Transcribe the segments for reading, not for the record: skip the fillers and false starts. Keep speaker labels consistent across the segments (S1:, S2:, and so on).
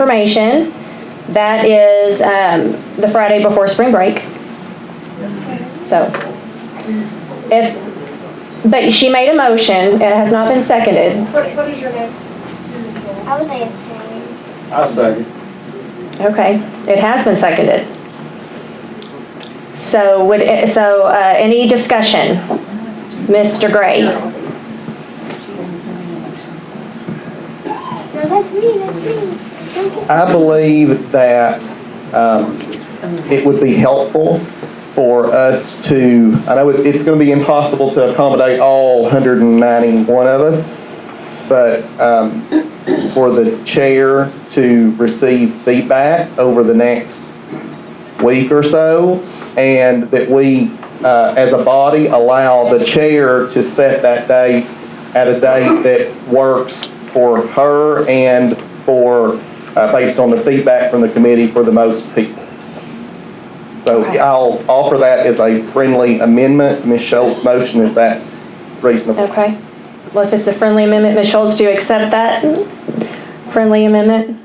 S1: information, that is the Friday before spring break. So, but she made a motion, it has not been seconded.
S2: What is your name?
S3: I was saying.
S4: I'll second.
S1: Okay, it has been seconded. So, any discussion? Mr. Gray?
S3: No, that's me.
S5: I believe that it would be helpful for us to, I know it's going to be impossible to accommodate all 191 of us, but for the chair to receive feedback over the next week or so, and that we, as a body, allow the chair to set that date at a date that works for her and for, based on the feedback from the committee for the most people. So I'll offer that as a friendly amendment, Ms. Schultz's motion, if that's reasonable.
S1: Okay. Well, if it's a friendly amendment, Ms. Schultz, do you accept that friendly amendment?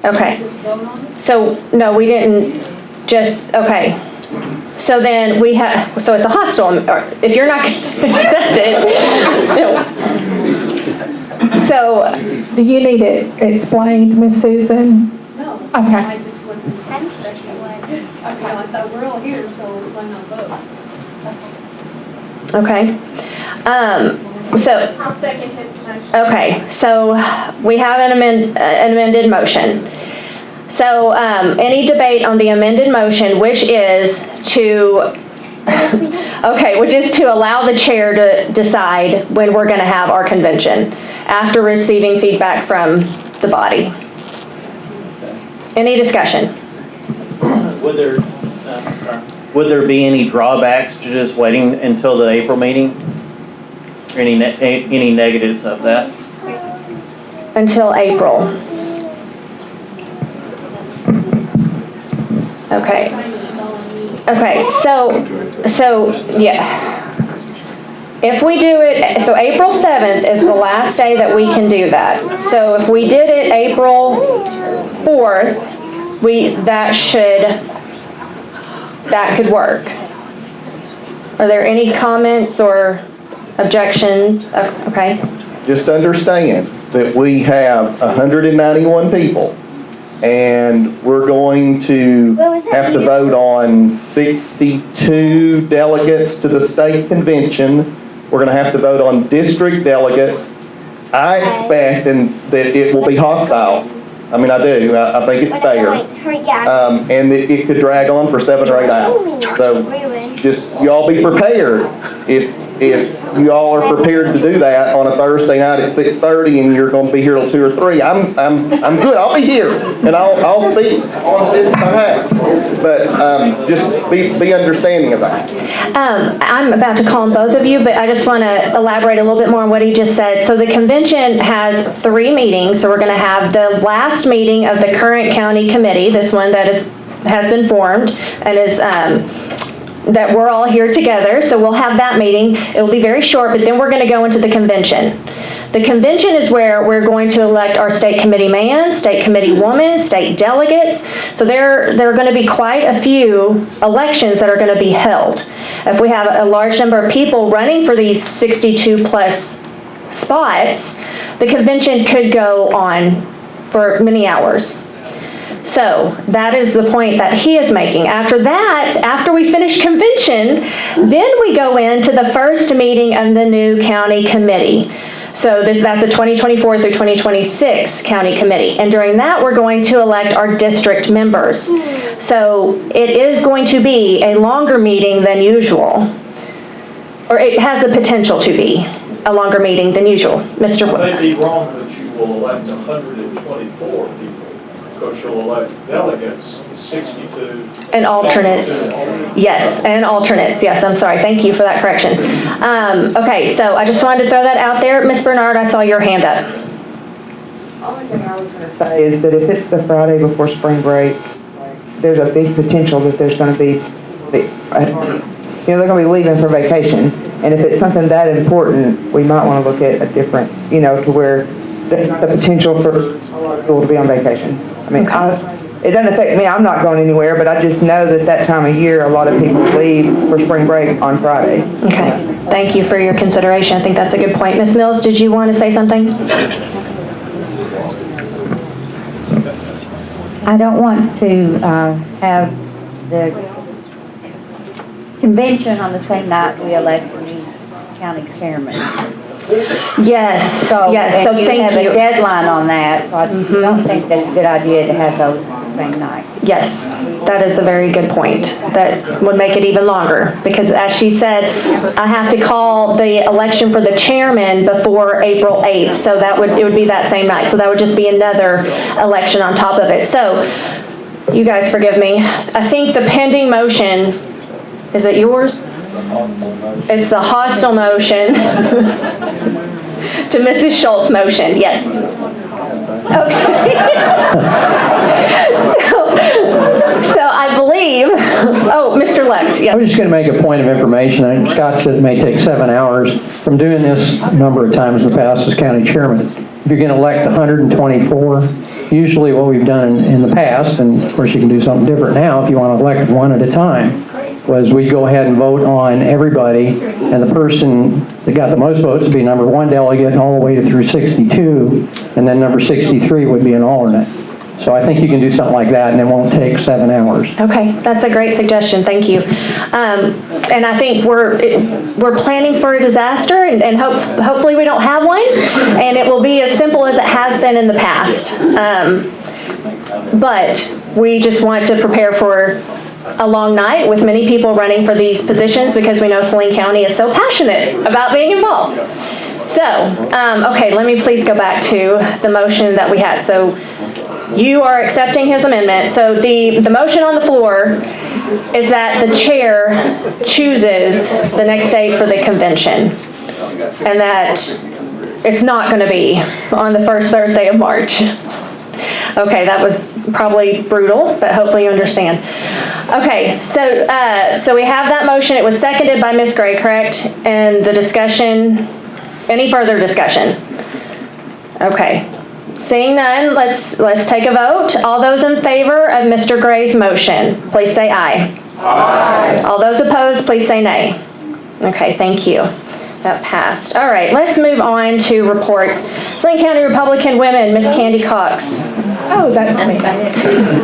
S1: Okay. So, no, we didn't just, okay. So then we have, so it's a hostile, or if you're not going to accept it. So,
S2: Do you need it explained, Miss Susan?
S6: No.
S2: Okay.
S6: I just wasn't expecting one. Okay, I thought we're all here, so why not vote?
S1: okay. So,
S2: I'll second his motion.
S1: okay, so we have an amended motion. So, any debate on the amended motion, which is to, which is to allow the chair to decide when we're going to have our convention after receiving feedback from the body. Any discussion?
S7: Would there be any drawbacks to just waiting until the April meeting? Or any negatives of that?
S1: Until April. Okay. Okay, so yeah. If we do it, so April 7th is the last day that we can do that. So if we did it April 4th, that could work. Are there any comments or objections? Okay.
S5: Just understand that we have 191 people, and we're going to have to vote on 62 delegates to the state convention. We're going to have to vote on district delegates. I expect that it will be hostile. I mean, I do. I think it's fair. And it could drag on for 7 or 8 hours. So just y'all be prepared. If y'all are prepared to do that on a Thursday night at 6:30 and you're going to be here till 2 or 3, I'm good. I'll be here and I'll speak on this behalf. But just be understanding of that.
S1: I'm about to call on both of you, but I just want to elaborate a little bit more on what he just said. So the convention has 3 meetings. So we're going to have the last meeting of the current county committee, this one that has been formed and is that we're all here together. So we'll have that meeting. It will be very short, but then we're going to go into the convention. The convention is where we're going to elect our state committee man, state committee woman, state delegates. So there are going to be quite a few elections that are going to be held. If we have a large number of people running for these 62 plus spots, the convention could go on for many hours. So that is the point that he is making. After that, after we finish convention, then we go into the first meeting of the new county committee. So that's the 2024 through 2026 county committee. And during that, we're going to elect our district members. So it is going to be a longer meeting than usual. Or it has the potential to be a longer meeting than usual. Mr.
S4: I may be wrong, but you will elect 124 people. Because you'll elect delegates, 62.
S1: And alternates. Yes, and alternates. Yes, I'm sorry. Thank you for that correction. Okay, so I just wanted to throw that out there. Ms. Bernard, I saw your hand up.
S8: Only thing I was going to say is that if it's the Friday before spring break, there's a big potential that there's going to be, they're going to be leaving for vacation. And if it's something that important, we might want to look at a different, to where the potential for a lot of people to be on vacation. I mean, it doesn't affect me, I'm not going anywhere, but I just know that time of year, a lot of people leave for spring break on Friday.
S1: Okay, thank you for your consideration. I think that's a good point. Ms. Mills, did you want to say something?
S9: I don't want to have the convention on the same night we elect the new county chairman.
S1: Yes,
S9: So,
S1: yes, so
S9: and you
S1: thank
S9: have
S1: you.
S9: a deadline on that, so I don't think that's a good idea to have those the same night.
S1: Yes, that is a very good point. That would make it even longer, because as she said, I have to call the election for the chairman before April 8th, so it would be that same night, so that would just be another election on top of it. So, you guys forgive me. I think the pending motion, is it yours? It's the hostile motion to Mrs. Schultz's motion, yes. Okay. So I believe, Mr. Lex, yes.
S10: I was just going to make a point of information. Scott said it may take 7 hours. From doing this a number of times in the past as county chairman, if you're going to elect 124, usually what we've done in the past, and of course you can do something different now if you want to elect one at a time, was we go ahead and vote on everybody, and the person that got the most votes would be number 1 delegate all the way through 62, and then number 63 would be an alternate. So I think you can do something like that, and it won't take 7 hours.
S1: Okay, that's a great suggestion, thank you. And I think we're planning for a disaster, and hopefully we don't have one, and it will be as simple as it has been in the past. But we just want to prepare for a long night with many people running for these positions, because we know Saline County is so passionate about being involved. So, okay, let me please go back to the motion that we had. So you are accepting his amendment. So the motion on the floor is that the chair chooses the next date for the convention, and that it's not going to be on the first Thursday of March. Okay, that was probably brutal, but hopefully you understand. Okay, so we have that motion. It was seconded by Ms. Gray, correct? And the discussion, any further discussion? Okay, seeing none, let's take a vote. All those in favor of Mr. Gray's motion, please say aye. Aye. All those opposed, please say nay. Okay, thank you. That passed. All right, let's move on to reports. Saline County Republican Women, Ms. Candy Cox.
S2: Oh, that's me.